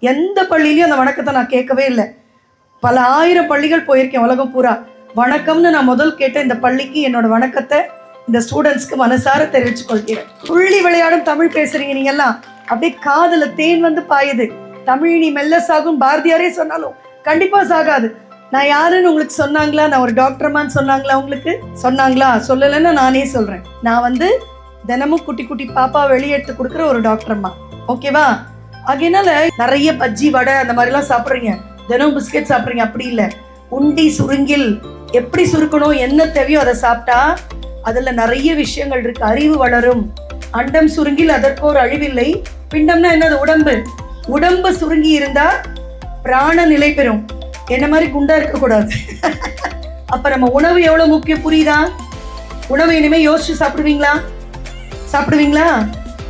எந்த பள்ளியிலையும் அந்த வணக்கத்தை நான் கேட்கவே இல்லை. பல ஆயிரம் பள்ளிகள் போயிருக்கேன் உலகம் பூரா. வணக்கம்னு நான் முதல் கேட்ட இந்த பள்ளிக்கு என்னோட வணக்கத்தை இந்த ஸ்டூடெண்ட்ஸ்க்கு மனசார தெரிவிச்சு கொள்கிறேன். துள்ளி விளையாடும் தமிழ் பேசுறீங்க நீங்கெல்லாம், அப்படியே காதுல தேன் வந்து பாயுது. தமிழ் நீ மெல்ல சாகும் பாரதியாரே சொன்னாலும் கண்டிப்பா சாகாது. நான் யாருன்னு உங்களுக்கு சொன்னாங்களா? நான் ஒரு டாக்டர்மான்னு சொன்னாங்களா? உங்களுக்கு சொன்னாங்களா? சொல்லலைன்னா நானே சொல்றேன். நான் தினமும் குட்டி குட்டி பாப்பா வெளியெடுத்து கொடுக்குற ஒரு டாக்டர்மா. ஓகேவா? அதனால நிறைய பஜ்ஜி வடை அந்த மாதிரிலாம் சாப்பிட்றீங்க, தினமும் பிஸ்கெட் சாப்பிட்றீங்க. அப்படி இல்லை, உண்டி சுருங்கில் எப்படி சுருக்கணும், என்ன தேவையோ அதை சாப்பிட்டா அதுல நிறைய விஷயங்கள் இருக்கு. அறிவு வளரும். அண்டம் சுருங்கில் அதற்கோர் அழிவில்லை. பிண்டம்னா என்னது? உடம்பு. உடம்பு சுருங்கி இருந்தா பிராண நிலை பெறும். என்ன மாதிரி குண்டா இருக்கக்கூடாது. அப்ப நம்ம உணவு எவ்வளவு முக்கியம் புரியுதா? உணவு இனிமே யோசிச்சு சாப்பிடுவீங்களா?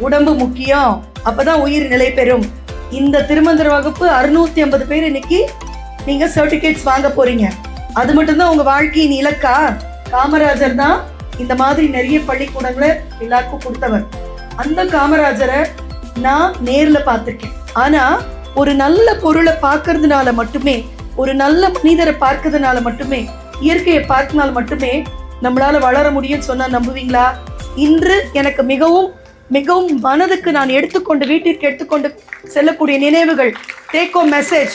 உடம்பு முக்கியம், அப்பதான் உயிர் நிலை பெறும். இந்த திருமந்திர வகுப்பு 650 பேர் இன்னைக்கு நீங்க சர்டிபிகேட்ஸ் வாங்க போறீங்க. அது மட்டும்தான் உங்க வாழ்க்கையின் இலக்கா? காமராஜர் தான் இந்த மாதிரி நிறைய பள்ளிக்கூடங்களை எல்லாருக்கும் கொடுத்தவர். அந்த காமராஜரை நான் நேர்ல பார்த்திருக்கேன். ஆனா ஒரு நல்ல பொருளை பார்க்கறதுனால மட்டுமே, ஒரு நல்ல மனிதரை பார்க்கறதுனால மட்டுமே, இயற்கையை பார்க்கனால மட்டுமே நம்மளால வளர முடியும்னு சொன்னா நம்புவீங்களா? இன்று எனக்கு மிகவும் மிகவும் மனதுக்கு நான் வீட்டிற்கு எடுத்துக்கொண்டு செல்லக்கூடிய நினைவுகள், டேக் ஹோம் மெசேஜ்.